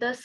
10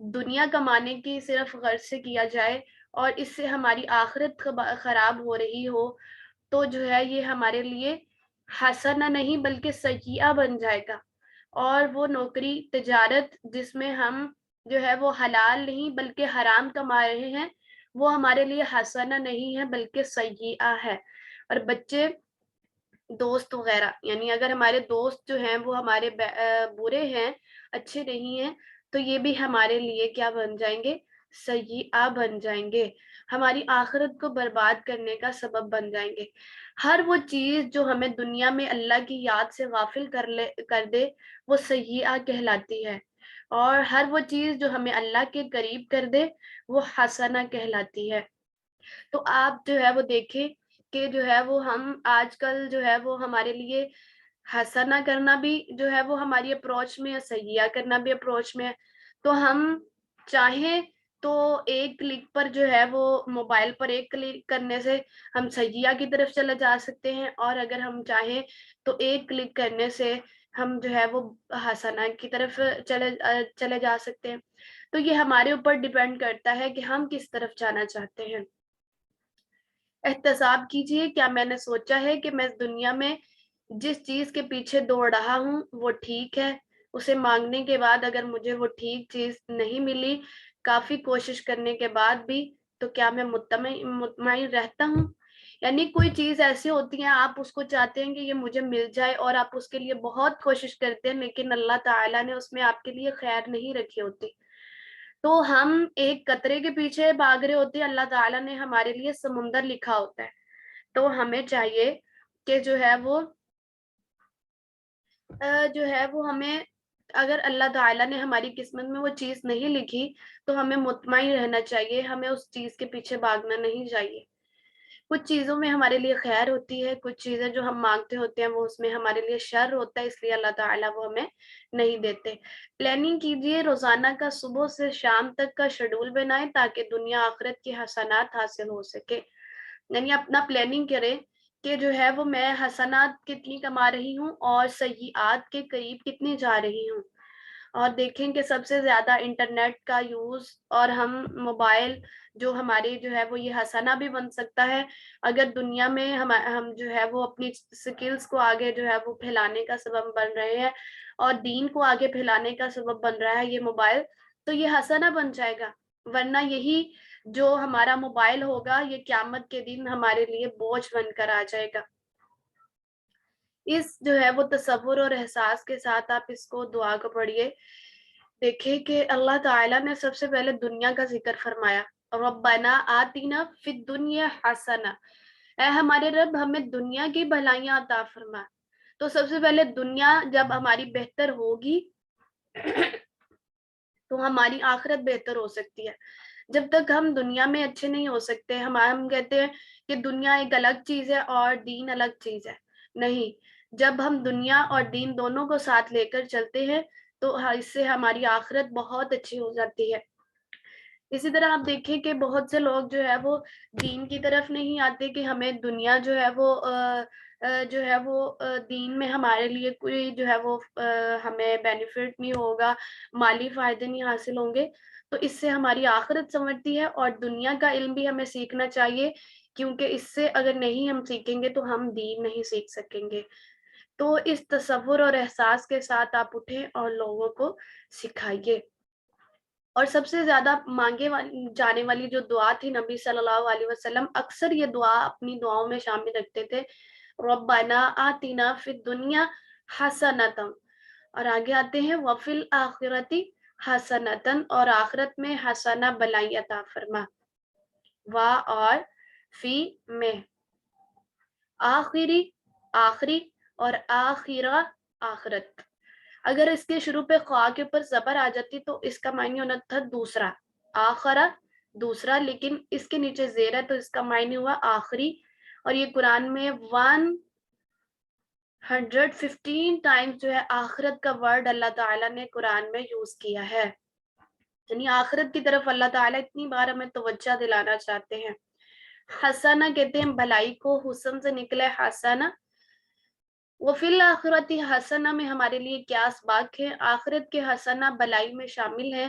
دنیا کمانے کی صرف غرض سے کیا جائے اور اس سے ہماری آخرت خراب ہو رہی ہو تو جو ہے یہ ہمارے لیے حسنہ نہیں بلکہ سیئہ بن جائے گا، اور وہ نوکری تجارت جس میں ہم جو ہے وہ حلال نہیں بلکہ حرام کما رہے ہیں وہ ہمارے لیے حسنہ نہیں ہے بلکہ سیئہ ہے۔ اور بچے دوست وغیرہ، یعنی اگر ہمارے دوست جو ہیں وہ ہمارے برے ہیں، اچھے نہیں ہیں، تو یہ بھی ہمارے لیے کیا بن جائیں گے؟ سیئہ بن جائیں گے، ہماری آخرت کو برباد کرنے کا سبب بن جائیں گے۔ ہر وہ چیز جو ہمیں دنیا میں اللہ کی یاد سے غافل کر دے وہ سیئہ کہلاتی ہے، اور ہر وہ چیز جو ہمیں اللہ کے قریب کر دے وہ حسنہ کہلاتی ہے۔ تو آپ جو ہے وہ دیکھیں کہ جو ہے وہ ہم آج کل جو ہے وہ ہمارے لیے حسنہ کرنا بھی جو ہے وہ ہماری اپروچ میں ہے، سیئہ کرنا بھی اپروچ میں ہے۔ تو ہم چاہیں تو ایک کلک پر جو ہے وہ موبائل پر ایک کلک کرنے سے ہم سیئہ کی طرف چلے جا سکتے ہیں، اور اگر ہم چاہیں تو ایک کلک کرنے سے ہم جو ہے وہ حسنہ کی طرف چلے جا سکتے ہیں۔ تو یہ ہمارے اوپر ڈیپینڈ کرتا ہے کہ ہم کس طرف جانا چاہتے ہیں۔ احتساب کیجئے، کیا میں نے سوچا ہے کہ میں اس دنیا میں جس چیز کے پیچھے دوڑ رہا ہوں وہ ٹھیک ہے؟ اسے مانگنے کے بعد اگر مجھے وہ ٹھیک چیز نہیں ملی کافی کوشش کرنے کے بعد بھی، تو کیا میں مطمئن رہتا ہوں؟ یعنی کوئی چیز ایسی ہوتی ہے آپ اس کو چاہتے ہیں کہ یہ مجھے مل جائے اور آپ اس کے لیے بہت کوشش کرتے ہیں، لیکن اللہ تعالیٰ نے اس میں آپ کے لیے خیر نہیں رکھی ہوتی، تو ہم ایک قطرے کے پیچھے بھاگ رہے ہوتے ہیں، اللہ تعالیٰ نے ہمارے لیے سمندر لکھا ہوتا ہے۔ تو ہمیں چاہیے کہ جو ہے وہ ہمیں، اگر اللہ تعالیٰ نے ہماری قسمت میں وہ چیز نہیں لکھی تو ہمیں مطمئن رہنا چاہیے، ہمیں اس چیز کے پیچھے بھاگنا نہیں چاہیے۔ کچھ چیزوں میں ہمارے لیے خیر ہوتی ہے، کچھ چیزیں جو ہم مانگتے ہوتے ہیں وہ اس میں ہمارے لیے شر ہوتا ہے، اس لیے اللہ تعالیٰ وہ ہمیں نہیں دیتے۔ پلاننگ کیجئے، روزانہ کا صبح سے شام تک کا شیڈول بنائیں تاکہ دنیا آخرت کی حسنات حاصل ہو سکے۔ یعنی اپنا پلاننگ کریں کہ جو ہے وہ میں حسنات کتنی کما رہی ہوں اور سیئات کے قریب کتنی جا رہی ہوں، اور دیکھیں کہ سب سے زیادہ انٹرنیٹ کا یوز اور ہم موبائل جو ہماری جو ہے وہ یہ حسنہ بھی بن سکتا ہے، اگر دنیا میں ہم جو ہے وہ اپنی سکلز کو آگے جو ہے وہ پھیلانے کا سبب بن رہے ہیں اور دین کو آگے پھیلانے کا سبب بن رہا ہے یہ موبائل، تو یہ حسنہ بن جائے گا، ورنہ یہی جو ہمارا موبائل ہوگا یہ قیامت کے دن ہمارے لیے بوجھ بن کر آ جائے گا۔ اس جو ہے وہ تصور اور احساس کے ساتھ آپ اس کو دعا کو پڑھیے، دیکھیں کہ اللہ تعالیٰ نے سب سے پہلے دنیا کا ذکر فرمایا، ربنا آتینا فی الدنیا حسنہ، اے ہمارے رب ہمیں دنیا کی بھلائیاں عطا فرما۔ تو سب سے پہلے دنیا جب ہماری بہتر ہوگی تو ہماری آخرت بہتر ہو سکتی ہے۔ جب تک ہم دنیا میں اچھے نہیں ہو سکتے، ہم کہتے ہیں کہ دنیا ایک الگ چیز ہے اور دین الگ چیز ہے، نہیں، جب ہم دنیا اور دین دونوں کو ساتھ لے کر چلتے ہیں تو اس سے ہماری آخرت بہت اچھی ہو جاتی ہے۔ اسی طرح آپ دیکھیں کہ بہت سے لوگ جو ہے وہ دین کی طرف نہیں آتے کہ ہمیں دنیا جو ہے وہ دین میں ہمارے لیے کوئی جو ہے وہ ہمیں بینیفٹ نہیں ہوگا، مالی فائدے نہیں حاصل ہوں گے، تو اس سے ہماری آخرت سنورتی ہے، اور دنیا کا علم بھی ہمیں سیکھنا چاہیے، کیونکہ اس سے اگر نہیں ہم سیکھیں گے تو ہم دین نہیں سیکھ سکیں گے۔ تو اس تصور اور احساس کے ساتھ آپ اٹھیں اور لوگوں کو سکھائیے۔ اور سب سے زیادہ مانگے جانے والی جو دعا تھی، نبی صلی اللہ علیہ وسلم اکثر یہ دعا اپنی دعاؤں میں شامل رکھتے تھے، ربنا آتنا فی الدنیا حسنۃ، اور آگے آتے ہیں وفی الآخرۃ حسنۃ، اور آخرت میں حسنہ بلائی عطا فرما، وا اور فی میں، آخری آخری اور آخرہ آخرت، اگر اس کے شروع پہ خواہ کے اوپر زبر آ جاتی تو اس کا معنی ہونا تھا دوسرا، آخرہ دوسرا، لیکن اس کے نیچے زیر ہے تو اس کا معنی ہوا آخری، اور یہ قرآن میں 115 ٹائمز جو ہے آخرت کا ورڈ اللہ تعالیٰ نے قرآن میں یوز کیا ہے، یعنی آخرت کی طرف اللہ تعالیٰ اتنی بار ہمیں توجہ دلانا چاہتے ہیں۔ حسنہ کہتے ہیں بھلائی کو، حسن سے نکلے حسنہ، وفی الآخرتی حسنہ میں ہمارے لیے کیا اسباق ہے، آخرت کے حسنہ بلائی میں شامل ہے،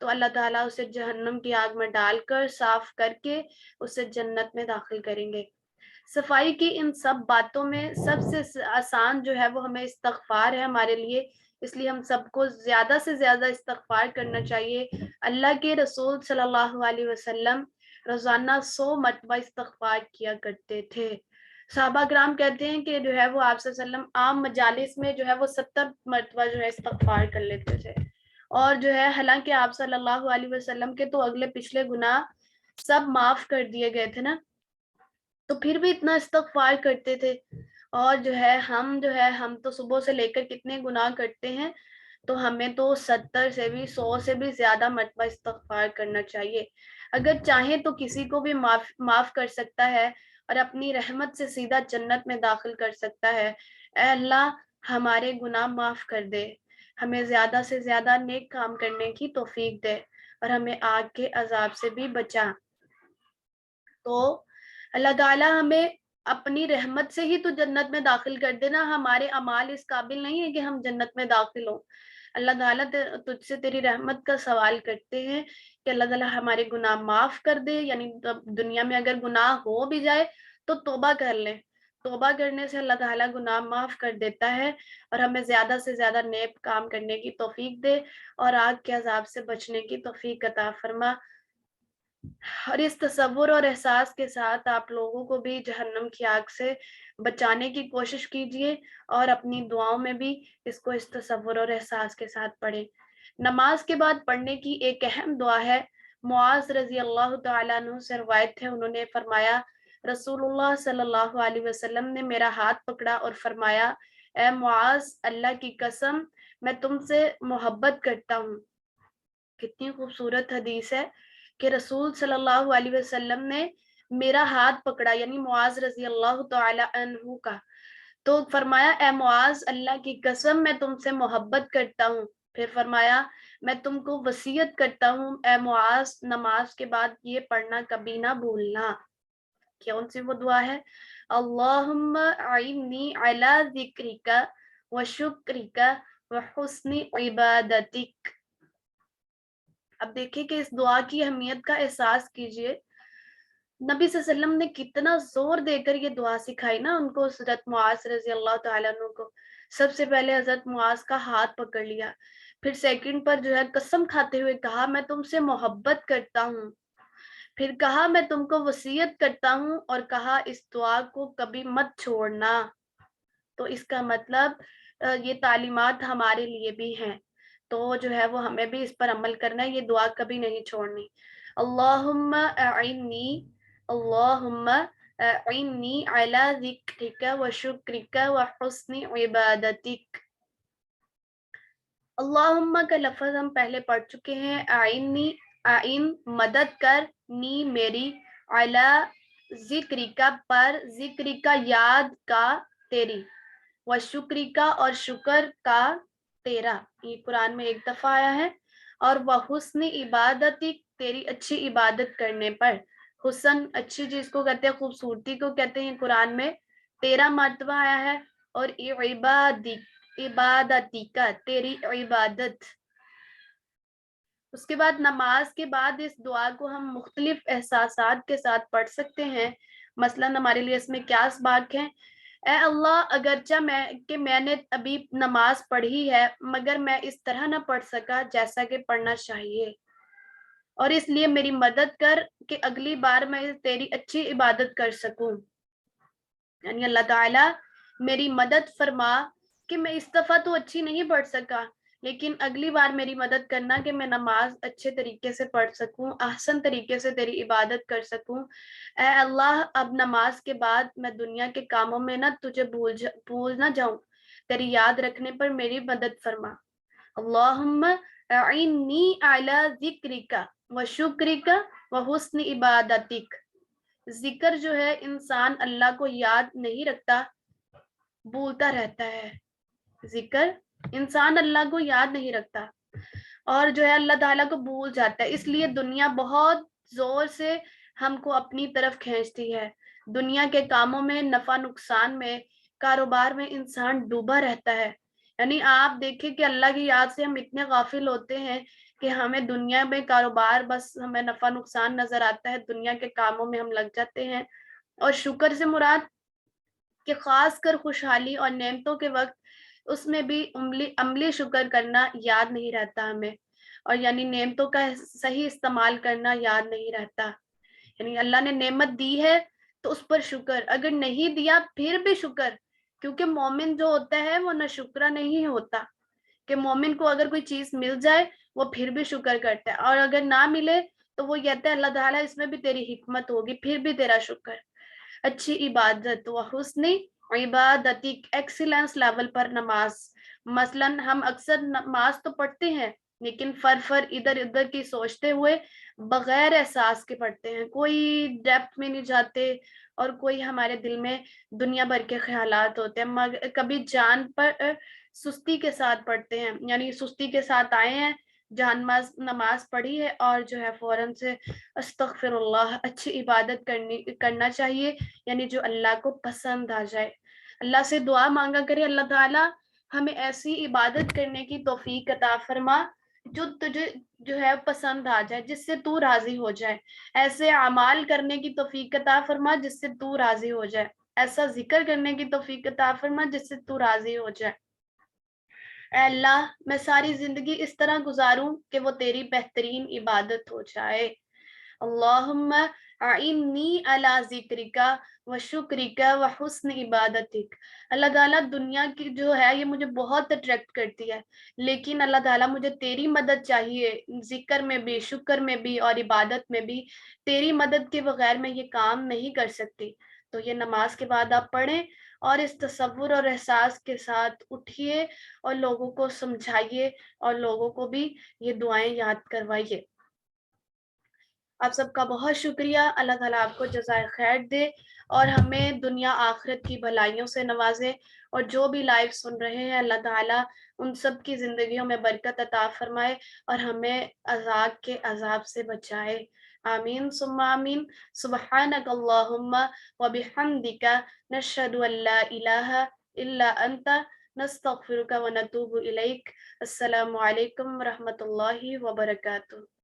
تو اللہ تعالیٰ اسے جہنم کی آگ میں ڈال کر صاف کر کے اسے جنت میں داخل کریں گے۔ صفائی کی ان سب باتوں میں سب سے آسان جو ہے وہ ہمیں استغفار ہے ہمارے لیے، اس لیے ہم سب کو زیادہ سے زیادہ استغفار کرنا چاہیے۔ اللہ کے رسول صلی اللہ علیہ وسلم روزانہ 100 مرتبہ استغفار کیا کرتے تھے۔ صحابہ کرام کہتے ہیں کہ جو ہے وہ آپ صلی اللہ علیہ وسلم عام مجالس میں جو ہے وہ 70 مرتبہ جو ہے استغفار کر لیتے تھے، اور جو ہے حالانکہ آپ صلی اللہ علیہ وسلم کے تو اگلے پچھلے گناہ سب معاف کر دیے گئے تھے نا، تو پھر بھی اتنا استغفار کرتے تھے۔ اور جو ہے ہم تو صبح سے لے کر کتنے گناہ کرتے ہیں، تو ہمیں تو 70 سے بھی 100 سے بھی زیادہ مرتبہ استغفار کرنا چاہیے۔ اگر چاہیں تو کسی کو بھی معاف کر سکتا ہے اور اپنی رحمت سے سیدھا جنت میں داخل کر سکتا ہے۔ اے اللہ ہمارے گناہ معاف کر دے، ہمیں زیادہ سے زیادہ نیک کام کرنے کی توفیق دے، اور ہمیں آگ کے عذاب سے بھی بچا۔ تو اللہ تعالیٰ ہمیں اپنی رحمت سے ہی تو جنت میں داخل کر دینا، ہمارے اعمال اس قابل نہیں ہے کہ ہم جنت میں داخل ہوں۔ اللہ تعالیٰ تجھ سے تیری رحمت کا سوال کرتے ہیں کہ اللہ تعالیٰ ہمارے گناہ معاف کر دے، یعنی دنیا میں اگر گناہ ہو بھی جائے تو توبہ کر لیں، توبہ کرنے سے اللہ تعالیٰ گناہ معاف کر دیتا ہے، اور ہمیں زیادہ سے زیادہ نیک کام کرنے کی توفیق دے اور آگ کے عذاب سے بچنے کی توفیق عطا فرما۔ اور اس تصور اور احساس کے ساتھ آپ لوگوں کو بھی جہنم کی آگ سے بچانے کی کوشش کیجیے، اور اپنی دعاؤں میں بھی اس کو اس تصور اور احساس کے ساتھ پڑھیں۔ نماز کے بعد پڑھنے کی ایک اہم دعا ہے۔ معاذ رضی اللہ تعالیٰ عنہ سے روایت ہے، انہوں نے فرمایا رسول اللہ صلی اللہ علیہ وسلم نے میرا ہاتھ پکڑا اور فرمایا اے معاذ، اللہ کی قسم میں تم سے محبت کرتا ہوں۔ کتنی خوبصورت حدیث ہے کہ رسول صلی اللہ علیہ وسلم نے میرا ہاتھ پکڑا، یعنی معاذ رضی اللہ تعالی عنہ کا، تو فرمایا اے معاذ اللہ کی قسم میں تم سے محبت کرتا ہوں۔ پھر فرمایا میں تم کو وصیت کرتا ہوں اے معاذ، نماز کے بعد یہ پڑھنا کبھی نہ بھولنا۔ کون سی وہ دعا ہے؟ اللہم اعنی علی ذکرک و شکرک و حسن عبادتک۔ اب دیکھیں کہ اس دعا کی اہمیت کا احساس کیجئے، نبی صلی اللہ علیہ وسلم نے کتنا زور دے کر یہ دعا سکھائی نا ان کو، حضرت معاذ رضی اللہ تعالیٰ عنہ کو۔ سب سے پہلے حضرت معاذ کا ہاتھ پکڑ لیا، پھر سیکنڈ پر جو ہے قسم کھاتے ہوئے کہا میں تم سے محبت کرتا ہوں، پھر کہا میں تم کو وصیت کرتا ہوں، اور کہا اس دعا کو کبھی مت چھوڑنا۔ تو اس کا مطلب یہ تعلیمات ہمارے لیے بھی ہیں، تو جو ہے وہ ہمیں بھی اس پر عمل کرنا ہے، یہ دعا کبھی نہیں چھوڑنی۔ اللہم اعنی، اللہم اعنی علی ذکرک و شکرک و حسن عبادتک۔ اللہم کا لفظ ہم پہلے پڑھ چکے ہیں، اعنی اعن مدد کر، نی میری، علی ذکرک پر، ذکرک یاد کا تیری، و شکرک اور شکر کا تیرا، یہ قرآن میں ایک دفعہ آیا ہے، اور وہ حسن عبادتک تیری اچھی عبادت کرنے پر۔ حسن اچھی چیز کو کہتے ہیں، خوبصورتی کو کہتے ہیں، قرآن میں 13 مرتبہ آیا ہے، اور عبادتی کا تیری عبادت۔ اس کے بعد نماز کے بعد اس دعا کو ہم مختلف احساسات کے ساتھ پڑھ سکتے ہیں، مثلاً ہمارے لیے اس میں کیا اسباق ہیں؟ اے اللہ اگرچہ میں نے ابھی نماز پڑھی ہے، مگر میں اس طرح نہ پڑھ سکا جیسا کہ پڑھنا چاہیے، اور اس لیے میری مدد کر کہ اگلی بار میں تیری اچھی عبادت کر سکوں، یعنی اللہ تعالیٰ میری مدد فرما کہ میں اس دفعہ تو اچھی نہیں پڑھ سکا، لیکن اگلی بار میری مدد کرنا کہ میں نماز اچھے طریقے سے پڑھ سکوں، احسن طریقے سے تیری عبادت کر سکوں۔ اے اللہ اب نماز کے بعد میں دنیا کے کاموں میں نہ تجھے بھول نہ جاؤں، تیری یاد رکھنے پر میری مدد فرما۔ اللہم اعنی علی ذکرک و شکرک و حسن عبادتک۔ ذکر جو ہے انسان اللہ کو یاد نہیں رکھتا، بھولتا رہتا ہے، ذکر انسان اللہ کو یاد نہیں رکھتا اور جو ہے اللہ تعالیٰ کو بھول جاتا ہے، اس لیے دنیا بہت زور سے ہم کو اپنی طرف کھینچتی ہے، دنیا کے کاموں میں، نفع نقصان میں، کاروبار میں انسان ڈوبا رہتا ہے۔ یعنی آپ دیکھیں کہ اللہ کی یاد سے ہم اتنے غافل ہوتے ہیں کہ ہمیں دنیا میں کاروبار بس ہمیں نفع نقصان نظر آتا ہے, دنیا کے کاموں میں ہم لگ جاتے ہیں, اور شکر سے مراد کہ خاص کر خوشحالی اور نعمتوں کے وقت اس میں بھی عملی شکر کرنا یاد نہیں رہتا ہمیں, اور یعنی نعمتوں کا صحیح استعمال کرنا یاد نہیں رہتا. یعنی اللہ نے نعمت دی ہے تو اس پر شکر, اگر نہیں دیا پھر بھی شکر, کیونکہ مومن جو ہوتا ہے وہ نہ شکرا نہیں ہوتا, کہ مومن کو اگر کوئی چیز مل جائے وہ پھر بھی شکر کرتا ہے, اور اگر نہ ملے تو وہ کہتا ہے اللہ تعالیٰ اس میں بھی تیری حکمت ہوگی, پھر بھی تیرا شکر. اچھی عبادت و حسن عبادتی ایکسیلنس لیول پر نماز, مثلا ہم اکثر نماز تو پڑھتے ہیں لیکن فر ادھر ادھر کی سوچتے ہوئے بغیر احساس کے پڑھتے ہیں, کوئی ڈیپتھ میں نہیں جاتے, اور کوئی ہمارے دل میں دنیا بھر کے خیالات ہوتے ہیں, کبھی جان پر سستی کے ساتھ پڑھتے ہیں, یعنی سستی کے ساتھ آئے ہیں, جان نماز پڑھی ہے اور جو ہے فوراً سے استغفر اللہ. اچھی عبادت کرنا چاہیے, یعنی جو اللہ کو پسند آ جائے. اللہ سے دعا مانگا کرے, اللہ تعالیٰ ہمیں ایسی عبادت کرنے کی توفیق عطا فرما جو تجھے جو ہے پسند آ جائے, جس سے تو راضی ہو جائے, ایسے اعمال کرنے کی توفیق عطا فرما جس سے تو راضی ہو جائے, ایسا ذکر کرنے کی توفیق عطا فرما جس سے تو راضی ہو جائے. اے اللہ میں ساری زندگی اس طرح گزاروں کہ وہ تیری بہترین عبادت ہو جائے. اللہم اعنی علی ذکرک و شکرک و حسن عبادتک. اللہ تعالیٰ دنیا کی جو ہے یہ مجھے بہت اٹریکٹ کرتی ہے, لیکن اللہ تعالیٰ مجھے تیری مدد چاہیے, ذکر میں بھی, شکر میں بھی اور عبادت میں بھی. تیری مدد کے بغیر میں یہ کام نہیں کر سکتی. تو یہ نماز کے بعد آپ پڑھیں اور اس تصور اور احساس کے ساتھ اٹھیے اور لوگوں کو سمجھائیے اور لوگوں کو بھی یہ دعائیں یاد کروائیے. آپ سب کا بہت شکریہ, اللہ تعالیٰ آپ کو جزائے خیر دے اور ہمیں دنیا آخرت کی بھلائیوں سے نوازے, اور جو بھی لائف سن رہے ہیں اللہ تعالیٰ ان سب کی زندگیوں میں برکت عطا فرمائے اور ہمیں عذاب کے عذاب سے بچائے. آمین ثم آمین. سبحانک اللہم و بحمدک نشہد ان لا الہ الا انت نستغفرک و نتوب الیک. السلام علیکم ورحمۃ اللہ وبرکاتہ.